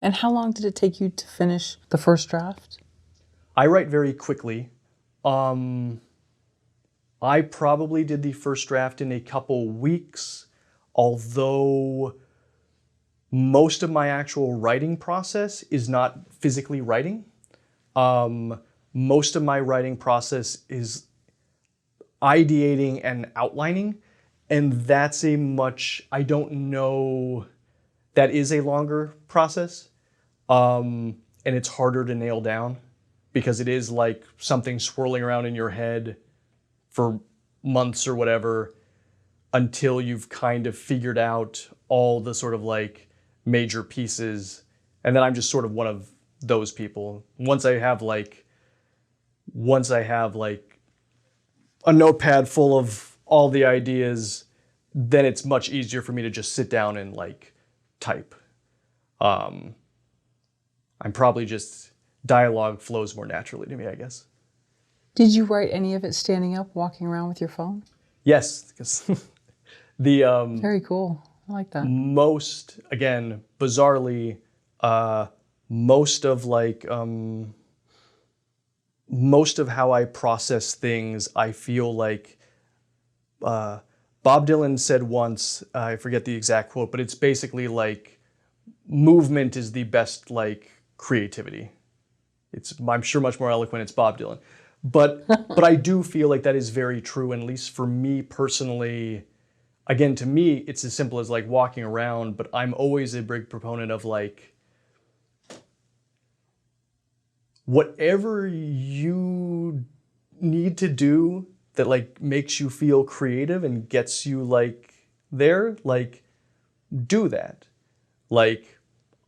And how long did it take you to finish the first draft? I write very quickly. I probably did the first draft in a couple weeks, although most of my actual writing process is not physically writing. Most of my writing process is ideating and outlining, and that's I don't know, that is a longer process, and it's harder to nail down because it is like something swirling around in your head for months or whatever until you've kind of figured out all the sort of like major pieces. And then I'm just sort of one of those people. Once I have like a notepad full of all the ideas, then it's much easier for me to just sit down and like type. I'm probably just, dialogue flows more naturally to me, I guess. Did you write any of it standing up, walking around with your phone? Yes, because the Very cool. I like that. most, again, bizarrely, most of how I process things, I feel like Bob Dylan said once, I forget the exact quote, but it's basically like movement is the best like creativity. I'm sure much more eloquent, it's Bob Dylan. But I do feel like that is very true, and at least for me personally, again, to me, it's as simple as like walking around, but I'm always a big proponent of like, whatever you need to do that like makes you feel creative and gets you like there, like do that. Like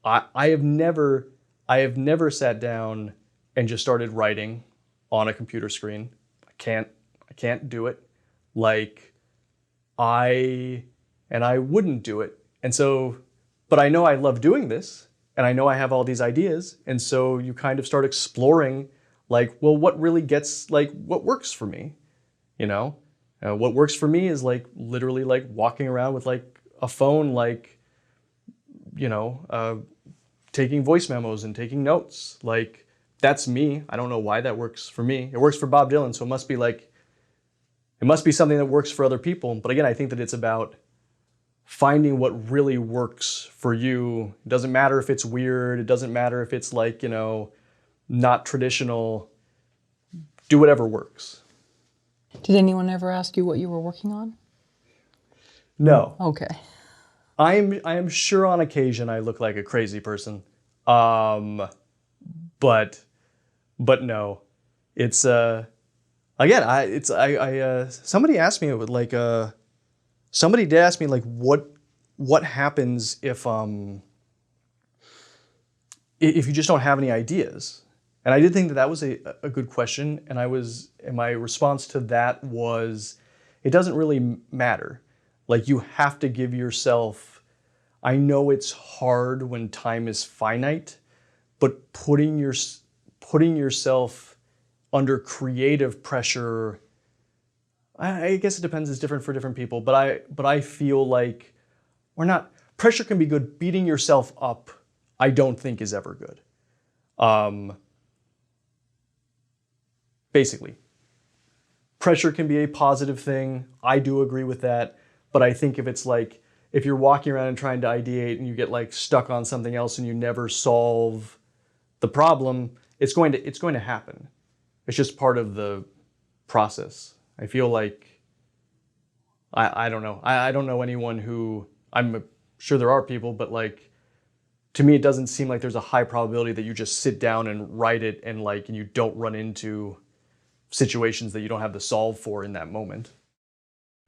I have never sat down and just started writing on a computer screen. I can't do it. Like I wouldn't do it. And so, but I know I love doing this, and I know I have all these ideas. And so you kind of start exploring like, well, what really gets, like, what works for me, you know? What works for me is like literally like walking around with like a phone, like, you know, taking voice memos and taking notes. Like, that's me. I don't know why that works for me. It works for Bob Dylan, so it must be something that works for other people. But again, I think that it's about finding what really works for you. It doesn't matter if it's weird. It doesn't matter if it's like, you know, not traditional. Do whatever works. Did anyone ever ask you what you were working on? No. Okay. I am sure on occasion I look like a crazy person. But no. It's again, somebody asked me like somebody did ask me like what happens if you just don't have any ideas. And I did think that was a good question, and my response to that was, it doesn't really matter. Like, you have to give yourself, I know it's hard when time is finite, but putting yourself under creative pressure, I guess it depends, it's different for different people, but I feel like pressure can be good. Beating yourself up, I don't think is ever good. Basically, pressure can be a positive thing. I do agree with that. But I think if you're walking around and trying to ideate and you get like stuck on something else and you never solve the problem, it's going to happen. It's just part of the process. I feel like, I don't know. I don't know anyone who, I'm sure there are people, but like, to me, it doesn't seem like there's a high probability that you just sit down and write it and you don't run into situations that you don't have the solve for in that moment.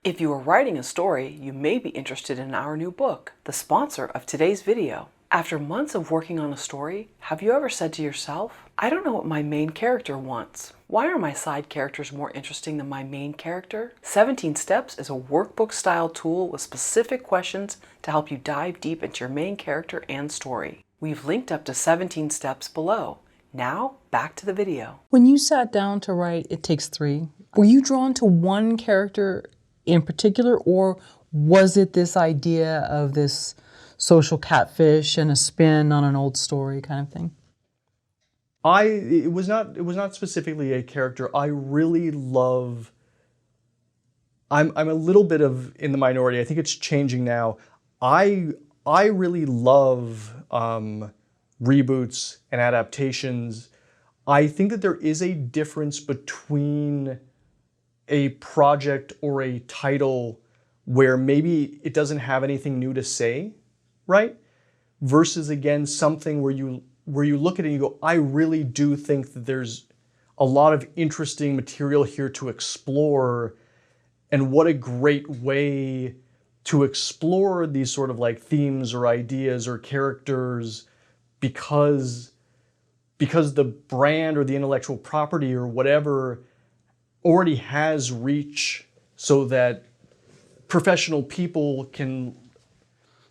If you are writing a story, you may be interested in our new book, the sponsor of today's video. After months of working on a story, have you ever said to yourself, I don't know what my main character wants. Why are my side characters more interesting than my main character? 17 Steps is a workbook-style tool with specific questions to help you dive deep into your main character and story. We've linked up to 17 steps below. Now, back to the video. When you sat down to write It Takes Three, were you drawn to one character in particular, or was it this idea of this social catfish and a spin on an old story kind of thing? It was not specifically a character. I really love. I'm a little bit of in the minority. I think it's changing now. I really love reboots and adaptations. I think that there is a difference between a project or a title where maybe it doesn't have anything new to say, right? Versus again something where you look at it and you go, I really do think that there's a lot of interesting material here to explore, and what a great way to explore these sort of like themes or ideas or characters because the brand or the intellectual property or whatever already has reach, so that professional people can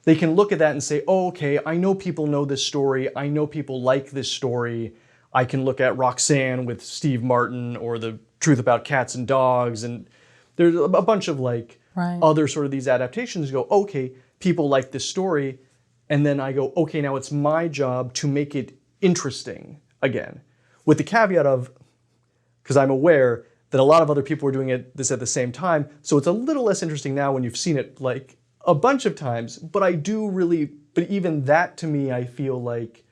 look at that and say, oh, okay, I know people know this story. I know people like this story. I can look at Roxanne with Steve Martin or The Truth About Cats and Dogs. And there's a bunch of like other sort of these adaptations go, okay, people like this story. And then I go, okay, now it's my job to make it interesting again. With the caveat of, because I'm aware that a lot of other people were doing this at the same time. So it's a little less interesting now when you've seen it like a bunch of times, but even that to me, I feel like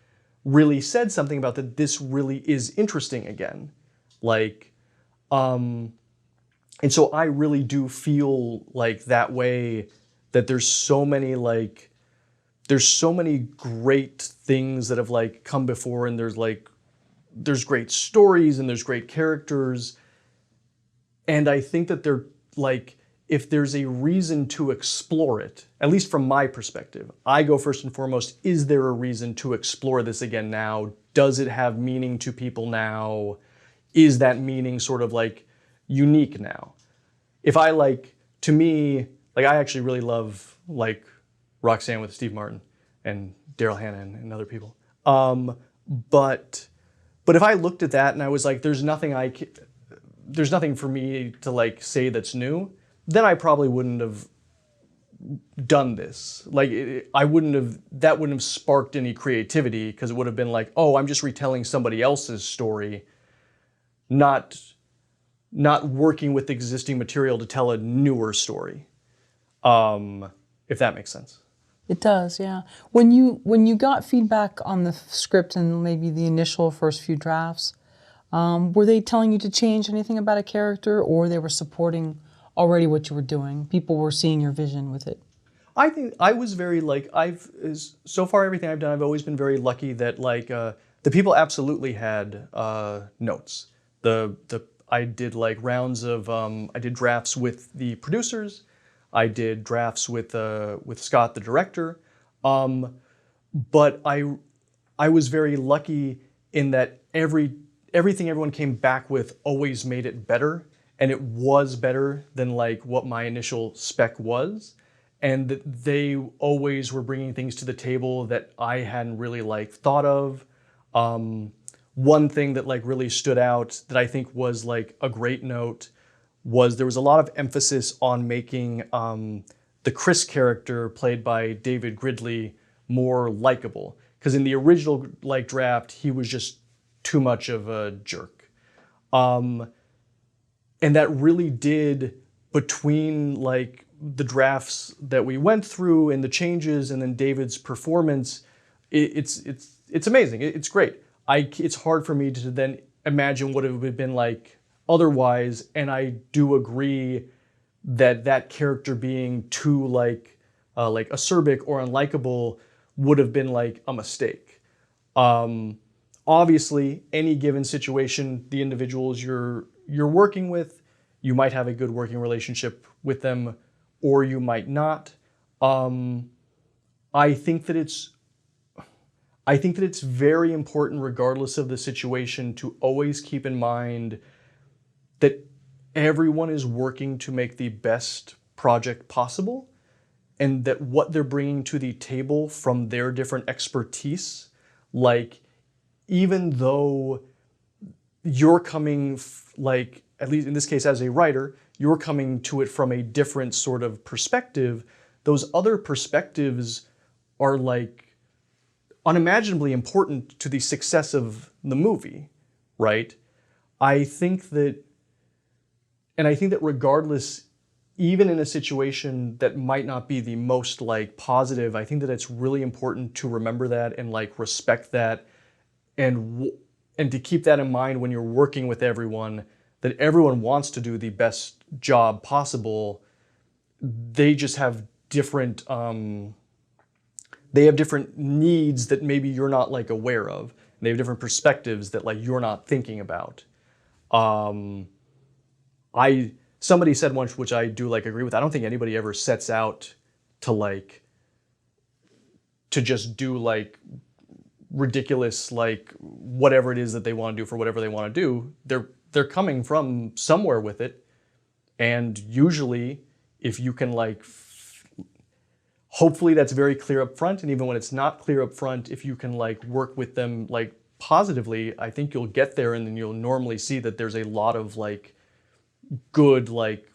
really said something about that this really is interesting again. Like, and so I really do feel like that way, that there's so many great things that have like come before, and there's great stories and there's great characters. And I think that they're like, if there's a reason to explore it, at least from my perspective, I go first and foremost, is there a reason to explore this again now? Does it have meaning to people now? Is that meaning sort of like unique now? If I like, to me, like I actually really love like Roxanne with Steve Martin and Daryl Hannah and other people. But if I looked at that and I was like, there's nothing for me to like say that's new, then I probably wouldn't have done this. Like that wouldn't have sparked any creativity, because it would have been like, oh, I'm just retelling somebody else's story, not working with existing material to tell a newer story. If that makes sense. It does, yeah. When you got feedback on the script and maybe the initial first few drafts, were they telling you to change anything about a character, or they were supporting already what you were doing? People were seeing your vision with it. I think I was very like, so far everything I've done, I've always been very lucky that like the people absolutely had notes. I did like rounds of I did drafts with the producers. I did drafts with Scott, the director. But I was very lucky in that everything everyone came back with always made it better, and it was better than like what my initial spec was, and that they always were bringing things to the table that I hadn't really like thought of. One thing that like really stood out that I think was like a great note was there was a lot of emphasis on making the Chris character played by David Gridley more likable, because in the original like draft he was just too much of a jerk, and that really did, between like the drafts that we went through and the changes and then David's performance, it's amazing. It's great. It's hard for me to then imagine what it would have been like otherwise, and I do agree that character being too like acerbic or unlikable would have been like a mistake. Obviously, any given situation, the individuals you're working with, you might have a good working relationship with them, or you might not. I think that it's very important, regardless of the situation, to always keep in mind that everyone is working to make the best project possible, and that what they're bringing to the table from their different expertise, like, even though you're coming, like, at least in this case as a writer, you're coming to it from a different sort of perspective, those other perspectives are like unimaginably important to the success of the movie, right? I think that regardless, even in a situation that might not be the most like positive, I think that it's really important to remember that and like respect that, and to keep that in mind when you're working with everyone, that everyone wants to do the best job possible. They just have different needs that maybe you're not like aware of. They have different perspectives that like you're not thinking about. Somebody said once, which I do like agree with, I don't think anybody ever sets out to just do like ridiculous, like whatever it is that they want to do for whatever they want to do. They're coming from somewhere with it. And usually if you can like, hopefully that's very clear up front. And even when it's not clear up front, if you can like work with them like positively, I think you'll get there, and then you'll normally see that there's a lot of like good, like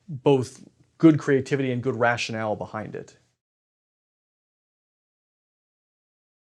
both good creativity and good rationale behind it.